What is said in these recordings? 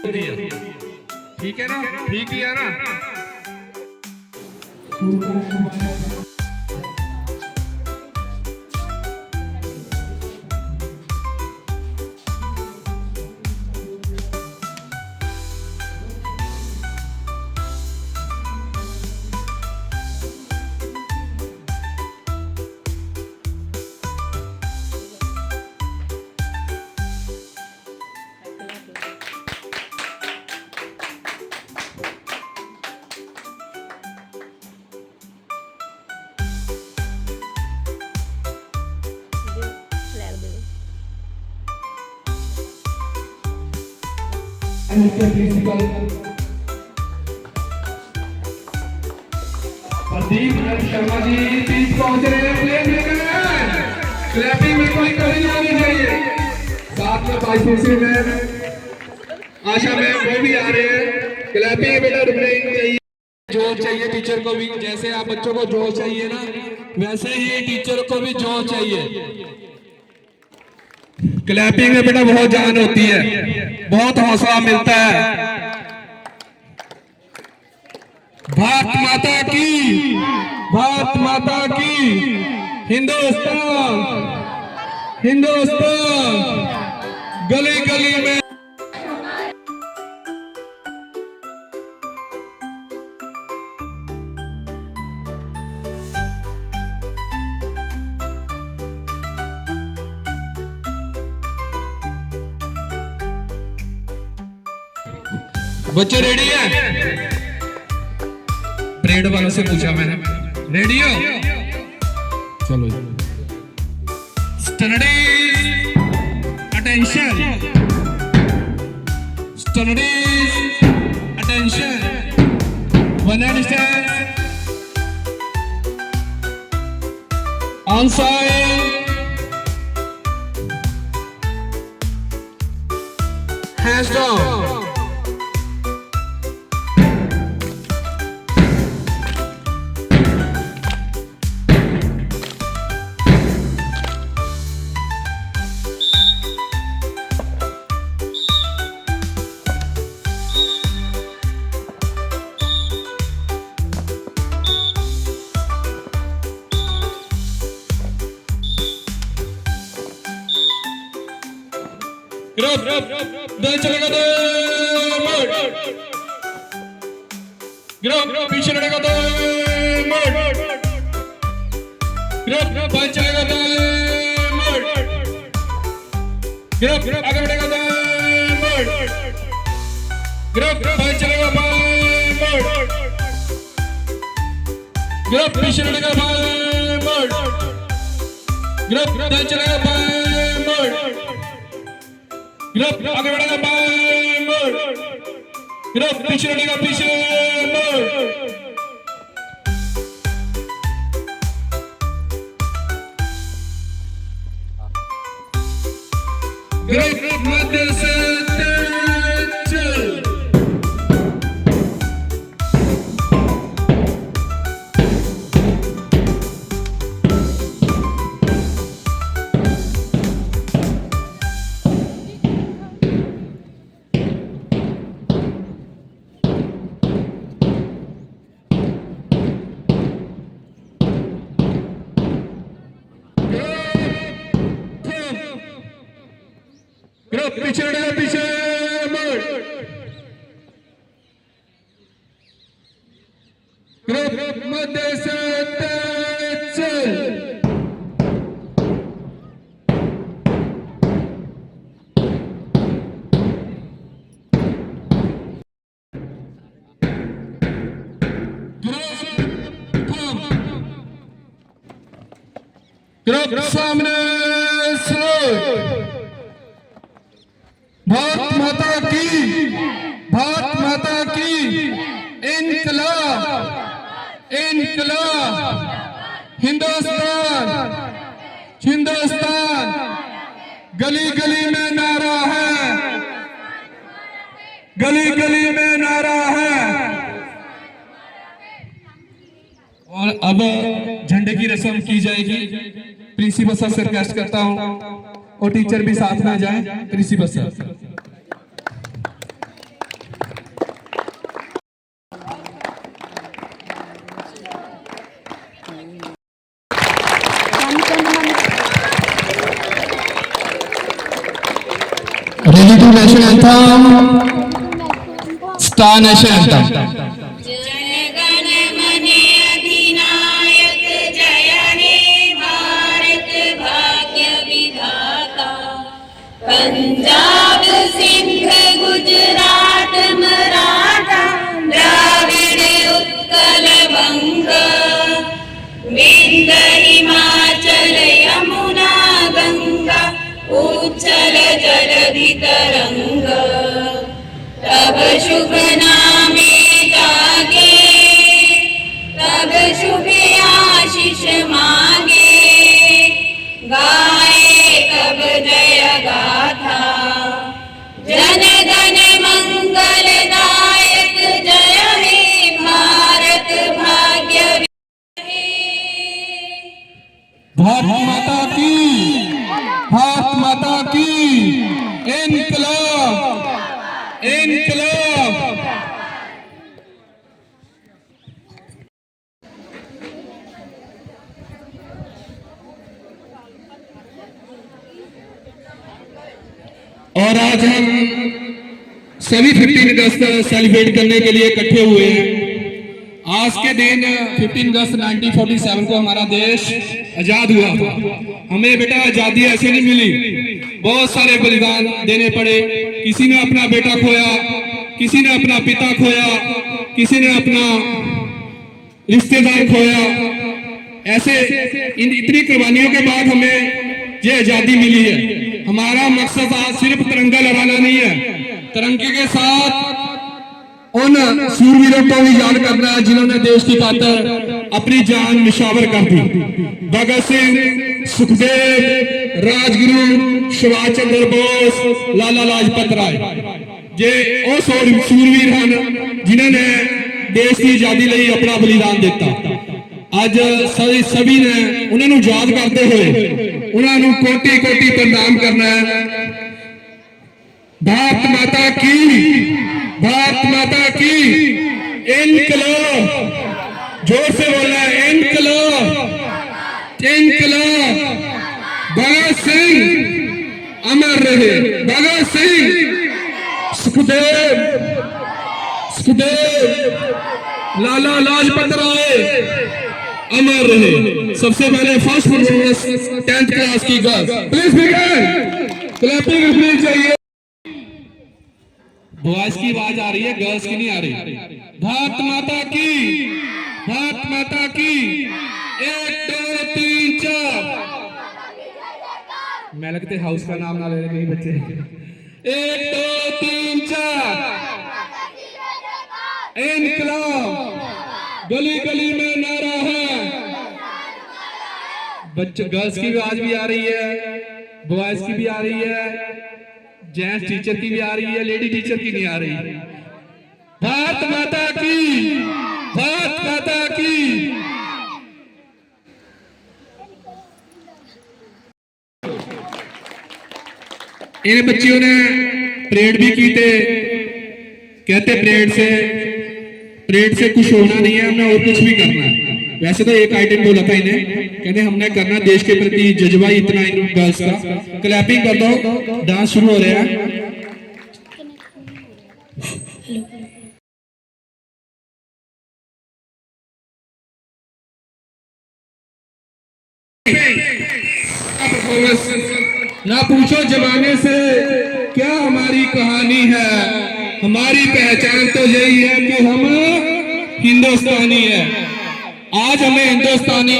ठीक है ना, ठीक है ना। प्रिंसिपल प्रदीप शर्मा जी पीछे पहुंच रहे हैं। क्लैपिंग में कोई कमी नहीं होनी चाहिए। साथ में पाइसेसी में आशा में वो भी आ रहे हैं। क्लैपिंग बेटा रुक नहीं चाहिए। जोर चाहिए टीचर को भी, जैसे आप बच्चों को जोर चाहिए ना, वैसे ही टीचर को भी जोर चाहिए। क्लैपिंग में बेटा बहुत जान होती है, बहुत हौसला मिलता है। भारत माता की, भारत माता की, हिंदुस्तान, हिंदुस्तान, गली गली में बच्चे रेडी है? परेड वालों से पूछा मैंने, रेडी हो? चलो studies attention, studies attention, one hand stand on side, hands down. चलेगा तो पीछे लड़ेगा तो चलेगा तो आगे बढ़ेगा तो चलेगा पीछे लड़ेगा चलेगा आगे बढ़ेगा बाएं मोड़, पीछे लड़ेगा पीछे मोड़। मध्य से चल, पीछे लड़ेगा पीछे मोड़, मध्य से चल, सामने भारत माता की, भारत माता की, इनकलाब, इनकलाब, हिंदुस्तान, हिंदुस्तान, गली गली में नारा है, गली गली में नारा है। और अब झंडे की रस्म की जाएगी। प्रिंसिपल सर से रिक्वेस्ट करता हूं और टीचर भी साथ में जाएं। Principal sir Ready to national anthem. Star national anthem. जनगण मन अधिनायक जय हे भारत भाग्य विधाता। पंजाब सिंध गुजरात मराठा द्राविड़ उत्कल बंग विंध्य हिमाचल यमुना गंगा उच्चल जलधि तरंग। तब शुभ नामे जागे तब शुभ आशीष मांगे गाए तब जय गाथा। जन गण मंगलदायक जय हे भारत भाग्य भारत माता की, भारत माता की। इनकलाब, इनकलाब। और आज हम सभी 15 अगस्त सेलिब्रेट करने के लिए इकट्ठे हुए हैं। आज के दिन 15 अगस्त 1947 को हमारा देश आजाद हुआ था। हमें बेटा आजादी ऐसे नहीं मिली, बहुत सारे बलिदान देने पड़े। किसी ने अपना बेटा खोया, किसी ने अपना पिता खोया, किसी ने अपना रिश्तेदार खोया। ऐसे इतनी कुर्बानियों के बाद हमें ये आजादी मिली है। हमारा मकसद आज सिर्फ तिरंगा लहराना नहीं है, तिरंगे के साथ उन सूरवीरों को भी याद करना है जिन्होंने देश की खातिर अपनी जान निछावर कर दी। भगत सिंह, सुखदेव, राजगुरु, सुभाष चंद्र बोस, लाला लाजपत राय, ये वो सूरवीर हैं जिन्होंने देश की आजादी लिए अपना बलिदान दिता। आज सभी ने उन्होंने याद करते हुए उन्होंने कोटि कोटि प्रणाम करना है। भारत माता की, भारत माता की। इनकलाब, जोर से बोलना है, इनकलाब, इनकलाब। भगत सिंह अमर रहे, भगत सिंह, सुखदेव, सुखदेव, लाला लाजपत राय अमर रहे। सबसे पहले फर्स्ट परफॉर्मेंस 10th क्लास की गर्ल्स, प्लीज बिगिन। क्लैपिंग होनी चाहिए। बॉयज की आवाज आ रही है, गर्ल्स की नहीं आ रही। भारत माता की, भारत माता की। 1 2 3 4। मैं लगते हाउस का नाम ना ले रहे कहीं बच्चे। 1 2 3 4। इनकलाब, गली गली में नारा है। बच्चों गर्ल्स की आवाज भी आ रही है, बॉयज की भी आ रही है, जेंट्स टीचर की भी आ रही है, लेडी टीचर की नहीं आ रही। भारत माता की, भारत माता की। इन बच्चियों ने परेड भी की थे। कहते परेड से कुछ होना नहीं है, हमने और कुछ भी करना है। वैसे तो एक आइटम बोला था इन्हें, कहते हमने करना देश के प्रति जज्बा इतना इन गर्ल्स का। क्लैपिंग कर दो, डांस शुरू हो रहा है। ना पूछो जमाने से क्या हमारी कहानी है, हमारी पहचान तो यही है कि हम हिंदुस्तानी है। आज हमें हिंदुस्तानी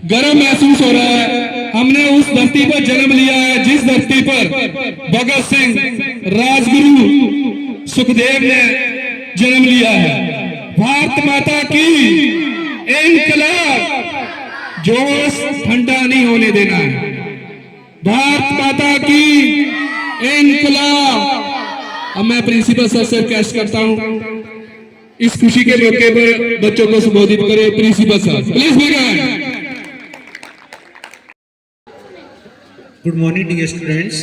गर्व महसूस हो रहा है। हमने उस धरती पर जन्म लिया है जिस धरती पर भगत सिंह, राजगुरु, सुखदेव ने जन्म लिया है। भारत माता की। इनकलाब, जोश ठंडा नहीं होने देना है। भारत माता की। इनकलाब। अब मैं प्रिंसिपल सर से रिक्वेस्ट करता हूं इस खुशी के मौके पर बच्चों को संबोधित करें। Principal sir please begin. Good morning, dear students.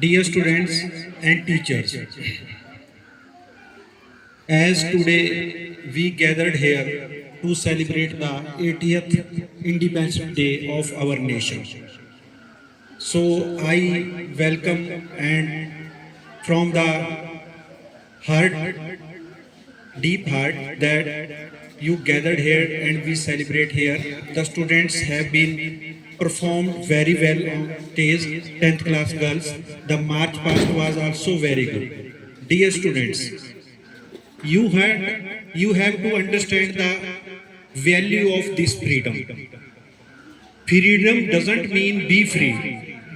Dear students and teachers, as today we gathered here to celebrate the 80th Independence Day of our nation. So I welcome and from the heart, deep heart, that you gathered here and we celebrate here. The students have been performed very well on stage, 10th class girls. The march past was also very good. Dear students, you have to understand the value of this freedom. Freedom doesn't mean be free.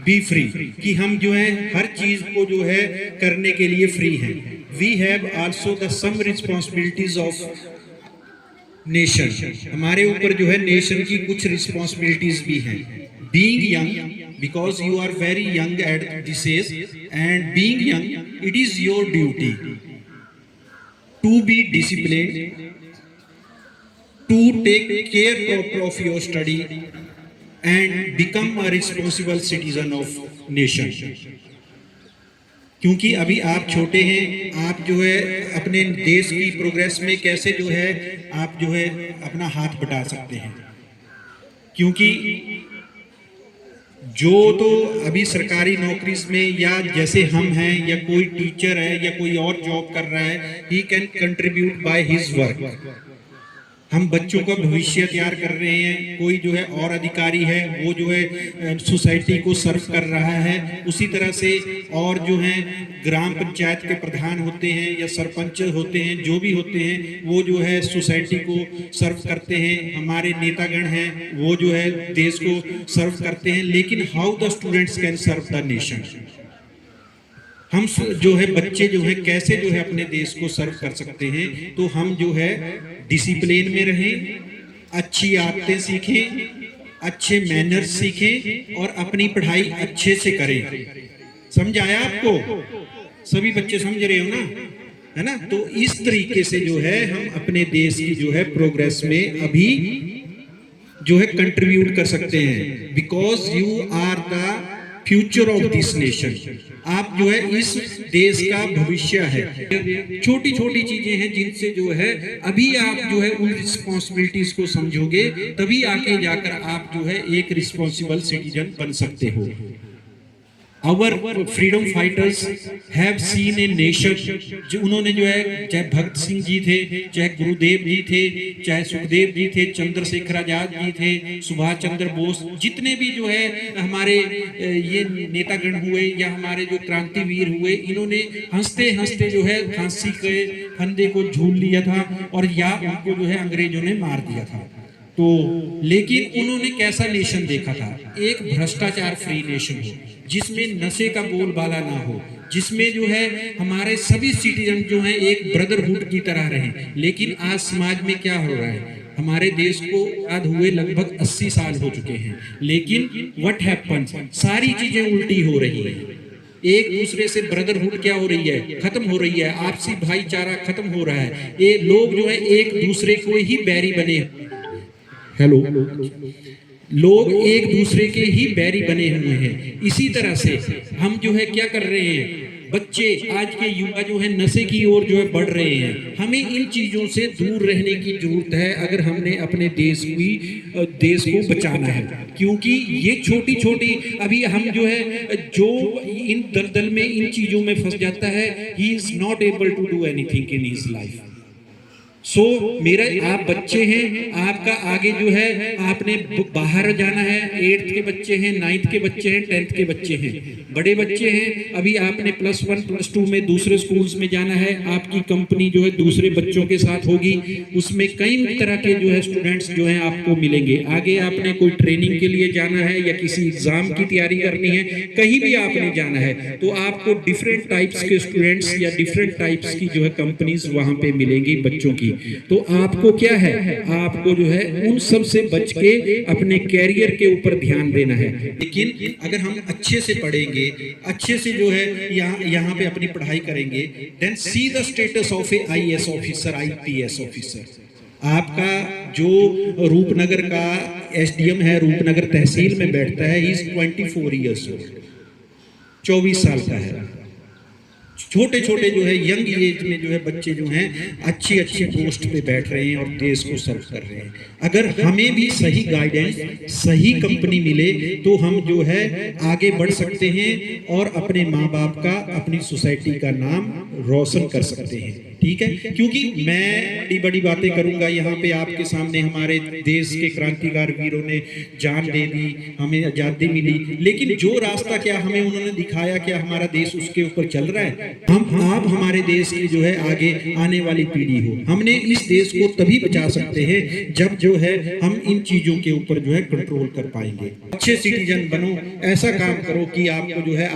B free कि हम जो है हर चीज को जो है करने के लिए फ्री हैं. We have also the some responsibilities of nation. हमारे ऊपर जो है नेशन की कुछ रिस्पॉन्सिबिलिटीज भी हैं. Being young, because you are very young at this age, and being young it is your duty to be disciplined, to take care of your study and become a responsible citizen of nation. क्योंकि अभी आप छोटे हैं, आप जो है अपने देश की प्रोग्रेस में कैसे जो है आप जो है अपना हाथ बटा सकते हैं. क्योंकि जो तो अभी सरकारी नौकरी में या जैसे हम हैं या कोई टीचर है या कोई और जॉब कर रहा है, he can contribute by his work. हम बच्चों का भविष्य तैयार कर रहे हैं. कोई जो है और अधिकारी है वो जो है सोसाइटी को सर्व कर रहा है. उसी तरह से और जो है ग्राम पंचायत के प्रधान होते हैं या सरपंच होते हैं, जो भी होते हैं वो जो है सोसाइटी को सर्व करते हैं. हमारे नेतागण हैं वो जो है देश को सर्व करते हैं. लेकिन how the students can serve the nation. हम जो है बच्चे जो है कैसे जो है अपने देश को सर्व कर सकते हैं. तो हम जो है डिसिप्लिन में रहें, अच्छी आदतें सीखें, अच्छे मैनर्स सीखें और अपनी पढ़ाई अच्छे से करें. समझ आया आपको? सभी बच्चे समझ रहे हो ना, है ना? तो इस तरीके से जो है हम अपने देश की जो है प्रोग्रेस में अभी जो है कंट्रीब्यूट कर सकते हैं. Because you are the future of this nation. आप जो है इस देश का भविष्य है. छोटी छोटी चीजें हैं जिनसे जो है अभी आप जो है उन रिस्पॉन्सिबिलिटीज को समझोगे, तभी आगे जाकर आप जो है एक रिस्पॉन्सिबल सिटीजन बन सकते हो. Our freedom fighters have seen a nation. जो उन्होंने जो है चाहे भगत सिंह जी थे, चाहे गुरुदेव जी थे, चाहे सुखदेव जी थे, चंद्रशेखर आजाद जी थे, सुभाष चंद्र बोस, जितने भी जो है हमारे ये नेतागण हुए या हमारे जो क्रांतिवीर हुए, इन्होंने हंसते हंसते जो है फांसी के फंदे को झूल लिया था और या उनको जो है अंग्रेजों ने मार दिया था. तो लेकिन उन्होंने कैसा नेशन देखा था? एक भ्रष्टाचार फ्री नेशन हो, जिसमें नशे का बोलबाला ना हो, जिसमें जो है हमारे सभी सिटीजन जो हैं एक ब्रदरहुड की तरह रहें. लेकिन आज समाज में क्या हो रहा है? हमारे देश को आजाद हुए लगभग 80 साल हो चुके हैं, लेकिन व्हाट हैपेंस, सारी चीजें उल्टी हो रही हैं. एक दूसरे से ब्रदरहुड क्या हो रही है? खत्म हो रही है. आपसी भाईचारा खत्म हो रहा है. ये लोग जो है एक दूसरे को ही बैरी बने, हेलो, लोग एक दूसरे के ही बैरी बने हुए हैं. इसी तरह से हम जो है क्या कर रहे हैं? बच्चे आज के युवा जो है नशे की ओर जो है बढ़ रहे हैं. हमें इन चीजों से दूर रहने की जरूरत है अगर हमने अपने देश को बचाना है. क्योंकि ये छोटी छोटी अभी हम जो है जो इन दलदल में इन चीजों में फंस जाता है, he is not able to do anything in his life. So मेरा आप बच्चे हैं, आपका आगे जो है आपने बाहर जाना है. 8th के बच्चे हैं, 9th के बच्चे हैं, 10th के बच्चे हैं, बड़े बच्चे हैं. अभी आपने +1 +2 में दूसरे स्कूल्स में जाना है. आपकी कंपनी जो है दूसरे बच्चों के साथ होगी, उसमें कई तरह के जो है स्टूडेंट्स जो हैं आपको मिलेंगे. आगे आपने कोई ट्रेनिंग के लिए जाना है या किसी एग्जाम की तैयारी करनी है, कहीं भी आपने जाना है, तो आपको डिफरेंट टाइप्स के स्टूडेंट्स या डिफरेंट टाइप्स की जो है कंपनीज वहां पे मिलेंगी बच्चों की. तो आपको क्या है? आपको जो है उन सब से बच के अपने कैरियर के ऊपर ध्यान देना है. लेकिन अगर हम अच्छे से पढ़ेंगे, अच्छे से जो है यहाँ पे अपनी पढ़ाई करेंगे, then see the status of a IAS officer, IPS officer. आपका जो रूपनगर का SDM है, रूपनगर तहसील में बैठता है, ही इज 24 ईयर्स ओल्ड, 24 साल का है. छोटे छोटे जो है यंग एज में जो है बच्चे जो हैं अच्छी अच्छी पोस्ट पे बैठ रहे हैं और देश को सर्व कर रहे हैं। अगर हमें भी सही गाइडेंस, सही कंपनी मिले तो हम जो है आगे बढ़ सकते हैं और अपने माँ बाप का, अपनी सोसाइटी का नाम रोशन कर सकते हैं। ठीक है, क्योंकि मैं बड़ी बड़ी बातें करूंगा यहाँ पे आपके सामने। हमारे देश के क्रांतिकारी वीरों ने जान दे दी, हमें आजादी मिली, लेकिन जो रास्ता क्या हमें उन्होंने दिखाया, क्या हमारा देश उसके ऊपर चल रहा है? हम आप हमारे देश की जो है आगे आने वाली पीढ़ी हो। हमने इस देश को तभी बचा सकते हैं जब जो है हम इन चीजों के ऊपर जो है कंट्रोल कर पाएंगे। अच्छे सिटीजन बनो, ऐसा काम करो कि आपको जो है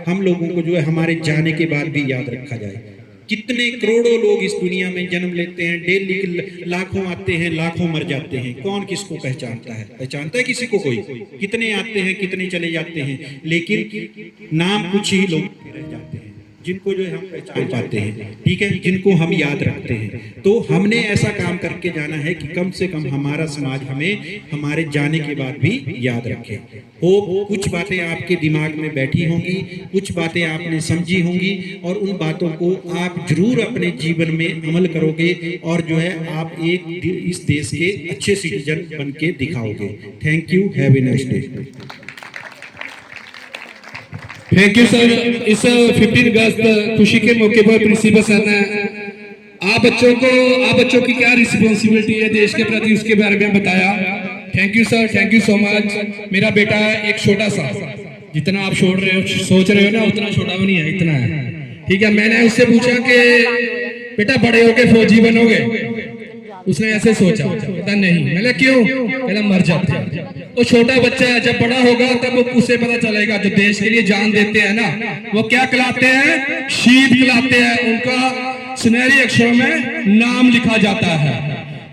हम लोगों को जो है हमारे जाने के बाद भी याद रखा जाए। कितने करोड़ों लोग इस दुनिया में जन्म लेते हैं, डेली लाखों आते हैं, लाखों मर जाते हैं। कौन किसको पहचानता है? पहचानता है किसी को कोई? कितने आते हैं, कितने चले जाते हैं, लेकिन नाम कुछ ही लोग रह जाते हैं जिनको जो है हम पहचान पाते हैं। ठीक है, जिनको हम याद रखते हैं। तो हमने ऐसा काम करके जाना है कि कम से कम हमारा समाज हमें हमारे जाने के बाद भी याद रखे। हो कुछ बातें आपके दिमाग में बैठी होंगी, कुछ बातें आपने समझी होंगी और उन बातों को आप जरूर अपने जीवन में अमल करोगे और जो है आप एक इस देश के अच्छे सिटीजन बन के दिखाओगे। Thank you, have a nice day. Thank you sir. इस 15 अगस्त खुशी के मौके पर प्रिंसिपल सर ने आप बच्चों की क्या रिस्पॉन्सिबिलिटी है देश के प्रति, उसके बारे में बताया। Thank you sir, thank you so much. मेरा बेटा एक छोटा सा, जितना आप सोच रहे हो ना उतना छोटा भी नहीं है, इतना है। ठीक है, मैंने उससे पूछा कि बेटा बड़े होके फौजी बनोगे? उसने ऐसे सोचा, कहता नहीं। मैंने क्यों? कहता मर जाते हैं। वो छोटा बच्चा है, जब बड़ा होगा तब उसे पता चलेगा। जो देश के लिए जान देते हैं ना, वो क्या कहलाते हैं? शहीद कहलाते हैं। उनका सुनहरी अक्षरों में नाम लिखा जाता है।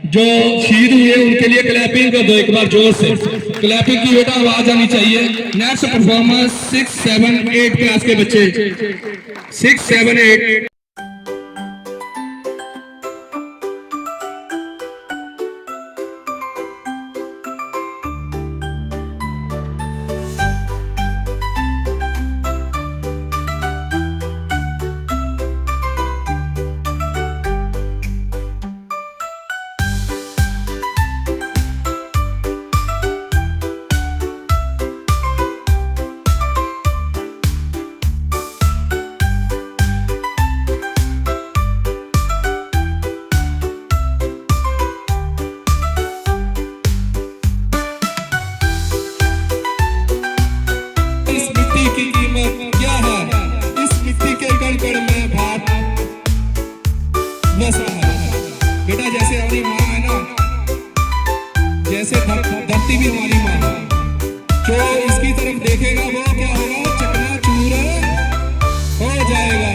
जो शहीद हुए उनके लिए क्लैपिंग कर दो एक बार जोर से। क्लैपिंग की बेटा आवाज आनी चाहिए। नेक्स्ट परफॉर्मेंस 6, 7, 8 क्लास के बच्चे, 6, 7, 8। बेटा जैसे हमारी माँ है ना, जैसे धरती भी हमारी माँ है। जो इसकी तरफ देखेगा वो क्या होगा? चकनाचूर हो जाएगा।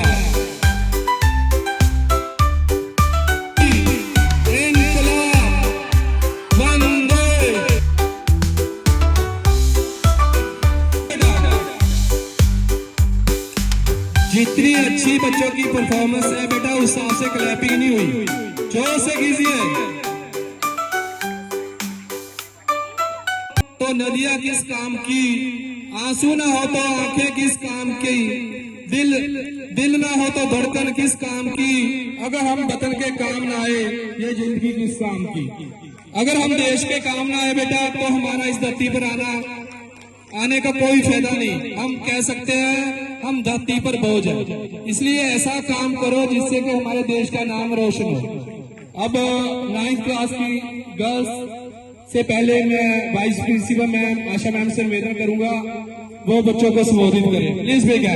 जितनी अच्छी बच्चों की परफॉर्मेंस है बेटा, उस हिसाब से क्लैपिंग नहीं हुई। जोर से कीजिए। तो नदियां किस काम की, आंसू ना हो तो आंखें किस काम की, दिल ना हो तो धड़कन किस काम की, अगर हम वतन के काम ना आए ये जिंदगी किस काम की। अगर हम देश के काम ना आए बेटा तो हमारा इस धरती पर आने का कोई फायदा नहीं। हम कह सकते हैं हम धरती पर बोझ है। इसलिए ऐसा काम करो जिससे कि हमारे देश का नाम रोशन हो। अब 9th क्लास की गर्ल्स से पहले मैं वाइस प्रिंसिपल मैम आशा मैम से निवेदन करूंगा वो बच्चों को संबोधित करें। प्लीज बेगम।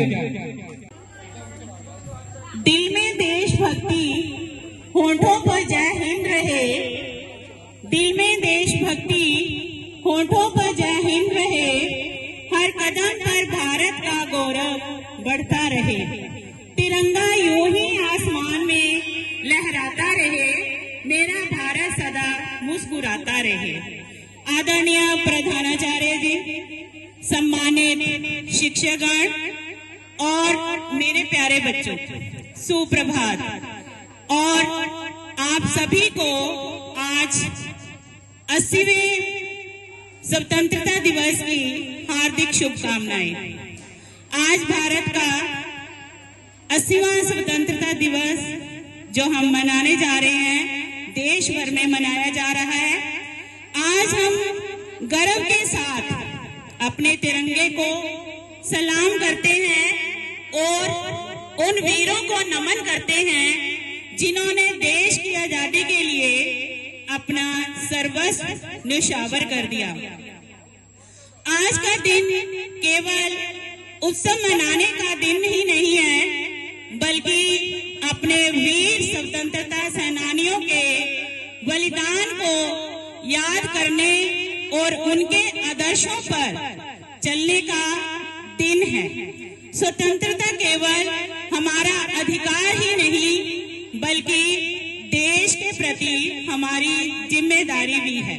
दिल में देशभक्ति, होठों पर जय हिंद रहे। दिल में देशभक्ति, होठों पर जय हिंद रहे। हर कदम पर भारत का गौरव बढ़ता रहे। तिरंगा यूं ही आसमान में लहराता रहे। मेरा भारत सदा मुस्कुराता रहे। आदरणीय प्रधानाचार्य जी, सम्मानित शिक्षकगण और मेरे प्यारे बच्चों, सुप्रभात। और आप सभी को आज 80वें स्वतंत्रता दिवस की हार्दिक शुभकामनाएं। आज भारत का 80वां स्वतंत्रता दिवस जो हम मनाने जा रहे हैं, देश भर में मनाया जा रहा है। आज हम गर्व के साथ अपने तिरंगे को सलाम करते हैं और उन वीरों को नमन करते हैं जिन्होंने देश की आजादी के लिए अपना सर्वस्व न्यौछावर कर दिया। आज का दिन केवल उत्सव मनाने का दिन ही नहीं है, बल्कि अपने वीर स्वतंत्रता सेनानियों के बलिदान को याद करने और उनके आदर्शों पर चलने का दिन है। स्वतंत्रता केवल हमारा अधिकार ही नहीं, बल्कि देश के प्रति हमारी जिम्मेदारी भी है।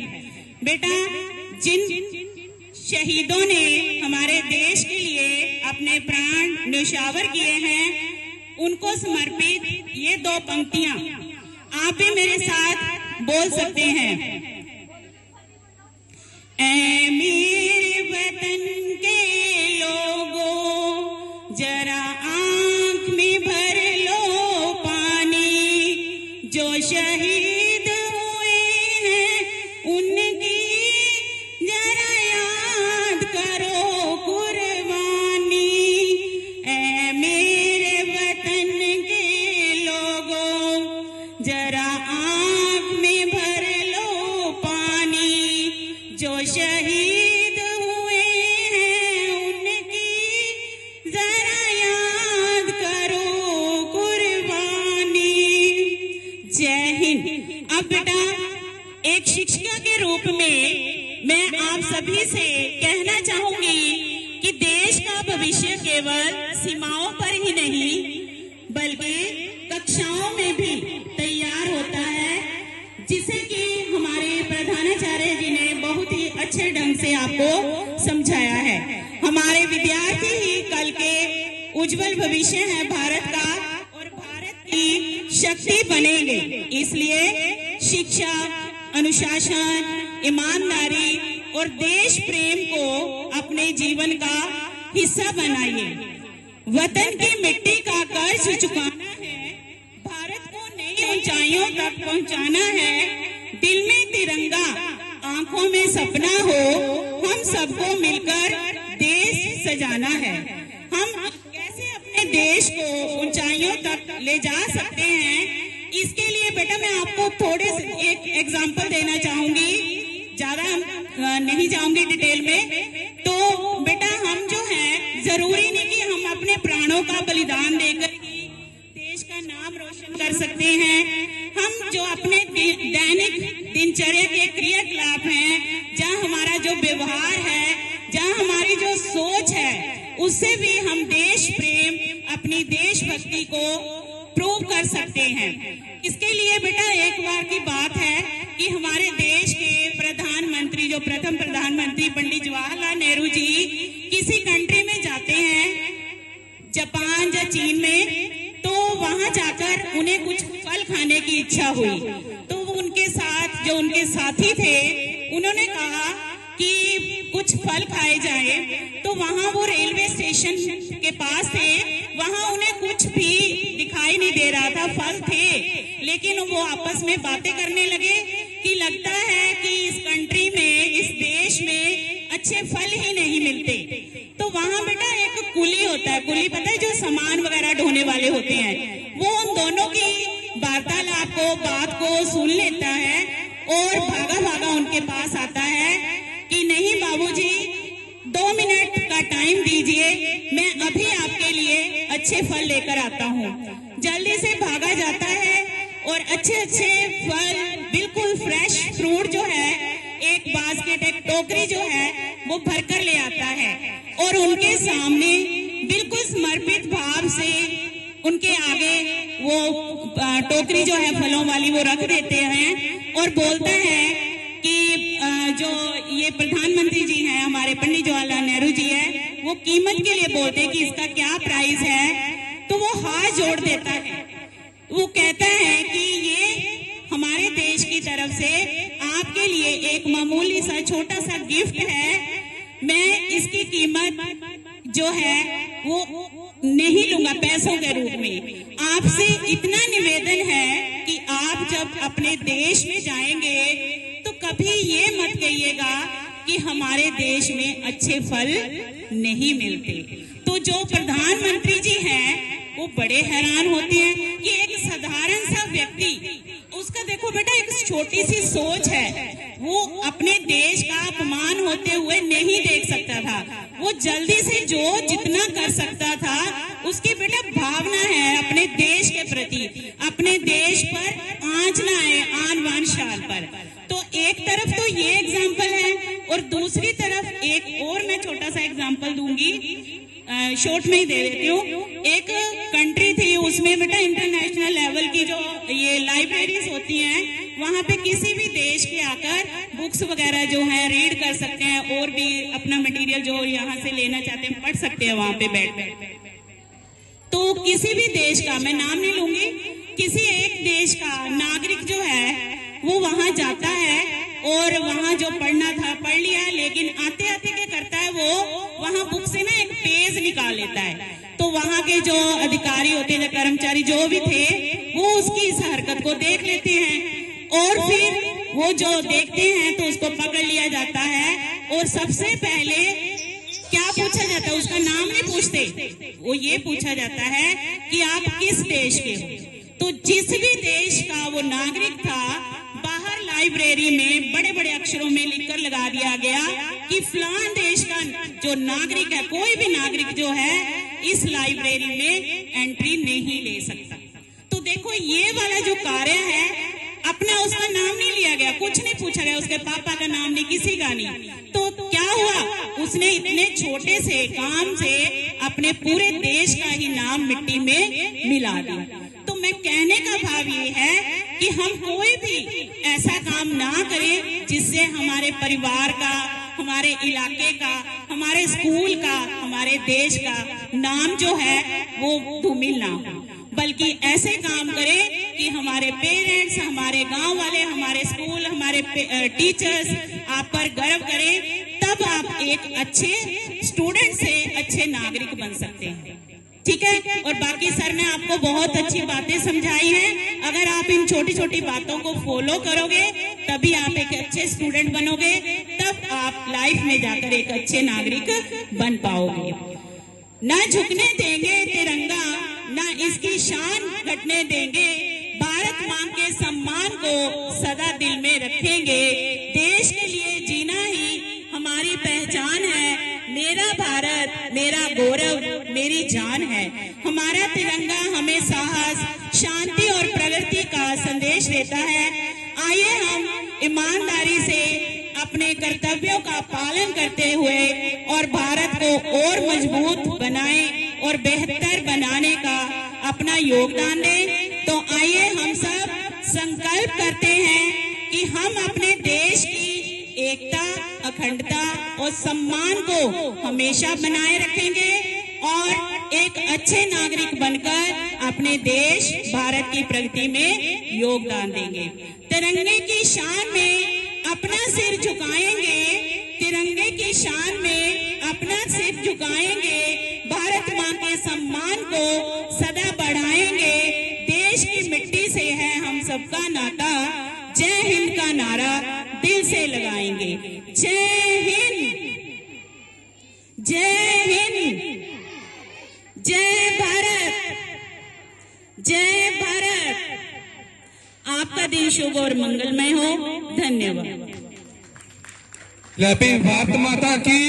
बेटा, जिन शहीदों ने हमारे देश के लिए अपने प्राण न्यौछावर किए हैं, उनको समर्पित ये 2 पंक्तियां आप भी मेरे साथ बोल सकते हैं। ऐ मेरे वतन के लोगों, जरा आंख में भर लो पानी, जो शहीद हुए हैं उनकी जरा याद करो कुर्बानी। ऐ मेरे वतन के लोगों, जरा आंख में भर लो पानी, जो शहीद हुए हैं उनकी जरा याद करो कुर्बानी। जय हिंद। अब बेटा, एक शिक्षिका के रूप में मैं आप सभी से कहना चाहूंगी कि देश का भविष्य केवल सीमाओं पर ही नहीं, बल्कि कक्षाओं में भी तैयार होता है, जिसे कि हमारे प्रधानाचार्य जी ने बहुत ही अच्छे ढंग से आपको समझाया है। हमारे विद्यार्थी ही कल के उज्जवल भविष्य है भारत का, और भारत की शक्ति बनेंगे। इसलिए शिक्षा, अनुशासन, ईमानदारी और देश प्रेम को अपने जीवन का हिस्सा बनाइए। वतन की मिट्टी का कर्ज चुकाना है, भारत को नई ऊंचाइयों तक पहुंचाना है। दिल में तिरंगा, आंखों में सपना हो, हम सबको मिलकर देश सजाना है। हम कैसे अपने देश को ऊंचाइयों तक ले जा सकते हैं, इसके लिए बेटा मैं आपको थोड़े से एक एग्जाम्पल देना चाहूंगी, ज्यादा नहीं जाऊंगी डिटेल में। तो बेटा, हम जो है, जरूरी नहीं कि हम अपने प्राणों का बलिदान देकर देश का नाम रोशन कर सकते हैं। हम जो अपने दैनिक दिनचर्या के क्रियाकलाप हैं, जहाँ हमारा जो व्यवहार है, जहाँ हमारी जो सोच है, उससे भी हम देश प्रेम, अपनी देशभक्ति को प्रूव कर सकते हैं। इसके लिए बेटा एक बार की बात है कि हमारे देश के प्रधानमंत्री, जो प्रथम प्रधानमंत्री पंडित जवाहरलाल नेहरू जी किसी कंट्री में जाते हैं, जापान या चीन में, तो वहां जाकर उन्हें कुछ फल खाने की इच्छा हुई। तो वो उनके साथ जो उनके साथी थे, उन्होंने कहा कि कुछ फल खाए जाए। तो वहां वो रेलवे स्टेशन के पास थे, वहां उन्हें कुछ भी दिखाई नहीं दे रहा था, फल थे, लेकिन वो आपस में बातें करने लगे कि लगता है कि इस कंट्री में, इस देश में अच्छे फल ही नहीं मिलते। तो वहां बेटा एक कुली होता है, कुली पता है, जो सामान वगैरह ढोने वाले होते हैं, वो उन दोनों की वार्तालाप को, बात को सुन लेता है और भागा भागा उनके पास आता है कि नहीं बाबूजी, 2 मिनट का टाइम दीजिए, मैं अभी आपके लिए अच्छे फल लेकर आता हूँ। जल्दी से भागा जाता है और अच्छे अच्छे फल, बिल्कुल फ्रेश फ्रूट जो है, एक बास्केट, एक टोकरी जो है, वो भरकर ले आता है और उनके सामने बिल्कुल समर्पित भाव से उनके आगे वो टोकरी जो है फलों वाली वो रख देते हैं और बोलता है कि जो ये प्रधानमंत्री जी हैं, हमारे पंडित जवाहरलाल नेहरू जी है, वो कीमत के लिए बोलते हैं कि इसका क्या प्राइस है। तो वो हाथ जोड़ देता है, वो कहता है कि ये हमारे देश की तरफ से आपके लिए एक मामूली सा छोटा सा गिफ्ट है, मैं इसकी कीमत जो है वो नहीं लूंगा पैसों के रूप में। आपसे इतना निवेदन है कि आप जब अपने देश में जाएंगे तो कभी ये मत कहिएगा कि हमारे देश में अच्छे फल नहीं मिलते। तो जो प्रधानमंत्री जी हैं वो बड़े हैरान होते हैं कि एक साधारण सा व्यक्ति, उसका देखो बेटा एक छोटी सी सोच है, वो अपने देश का अपमान होते हुए नहीं देख सकता था। वो जल्दी से जो जितना कर सकता था, उसकी बेटा भावना है अपने देश के प्रति, अपने देश पर आंचना है आन बान शान पर। तो एक तरफ तो ये एग्जाम्पल है और दूसरी तरफ एक और मैं छोटा सा एग्जाम्पल दूंगी, शॉर्ट में ही दे देती हूँ। एक कंट्री थी, उसमें बेटा इंटरनेशनल लेवल की जो ये लाइब्रेरीज होती हैं, वहाँ पे किसी भी देश के आकर बुक्स वगैरह जो है रीड कर सकते हैं और भी अपना मटेरियल जो यहाँ से लेना चाहते हैं पढ़ सकते हैं वहाँ पे बैठ। तो किसी भी देश का, मैं नाम नहीं लूंगी, किसी एक देश का नागरिक जो है वो वहाँ जाता है और वहाँ जो पढ़ना था पढ़ लिया, लेकिन आते आते क्या करता है वो वहाँ बुक से ना एक पेज निकाल लेता है। तो वहाँ के जो अधिकारी होते हैं, कर्मचारी जो भी थे, वो उसकी इस हरकत को देख लेते हैं और फिर वो जो देखते हैं तो उसको पकड़ लिया जाता है और सबसे पहले क्या पूछा जाता है, उसका नाम नहीं पूछते, वो ये पूछा जाता है कि आप किस देश के हो। तो जिस भी देश का वो नागरिक था, बाहर लाइब्रेरी में बड़े बड़े अक्षरों में लिखकर लगा दिया गया कि फलान देश का जो नागरिक है, कोई भी नागरिक जो है इस लाइब्रेरी में एंट्री नहीं ले सकता। तो देखो ये वाला जो कार्य है, अपना उसका नाम नहीं लिया गया, कुछ नहीं पूछा गया, उसके पापा का नाम नहीं, किसी का नहीं। तो क्या हुआ, उसने इतने छोटे से काम से अपने पूरे देश का ही नाम मिट्टी में मिला दिया। तो मैं कहने का भाव ये है कि हम कोई भी ऐसा काम ना करें जिससे हमारे परिवार का, हमारे इलाके का, हमारे स्कूल का, हमारे देश का नाम जो है वो धूमिल ना हो, बल्कि ऐसे काम करें कि हमारे पेरेंट्स, हमारे गांव वाले, हमारे स्कूल, हमारे टीचर्स आप पर गर्व करें। तब आप एक अच्छे स्टूडेंट से अच्छे नागरिक बन सकते हैं। ठीक है। और बाकी सर ने आपको बहुत अच्छी बातें समझाई हैं। अगर आप इन छोटी छोटी बातों को फॉलो करोगे तभी आप एक अच्छे स्टूडेंट बनोगे, तब आप लाइफ में जाकर एक अच्छे नागरिक बन पाओगे। न झुकने देंगे तिरंगा, न इसकी शान घटने देंगे, भारत मां के सम्मान को सदा दिल में रखेंगे। देश के लिए जीना ही हमारी पहचान है, मेरा भारत मेरा गौरव मेरी जान है। हमारा तिरंगा हमें साहस, शांति और प्रगति का संदेश देता है। आइए हम ईमानदारी से अपने कर्तव्यों का पालन करते हुए और भारत को और मजबूत बनाएं और बेहतर बनाने का अपना योगदान दें। तो आइए हम सब संकल्प करते हैं कि हम अपने देश की एकता, अखंडता और सम्मान को हमेशा बनाए रखेंगे और एक अच्छे नागरिक बनकर अपने देश भारत की प्रगति में योगदान देंगे। तिरंगे की शान में अपना सिर झुकाएंगे, तिरंगे की शान में अपना सिर झुकाएंगे, भारत मां के सम्मान को सदा बढ़ाएंगे। देश की मिट्टी से है हम सबका नाता, जय हिंद का नारा दिल से लगाएंगे। जय हिंद, जय हिंद, जय भारत, जय भारत। आपका दिन शुभ और मंगलमय हो। धन्यवाद। क्लैपिंग भारत माता की।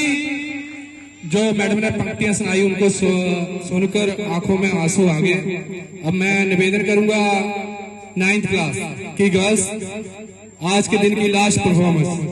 जो मैडम ने पंक्तियां सुनाई उनको सुनकर आंखों में आंसू आ गए। अब मैं निवेदन करूंगा 9th क्लास की गर्ल्स, आज के दिन की लास्ट परफॉर्मेंस।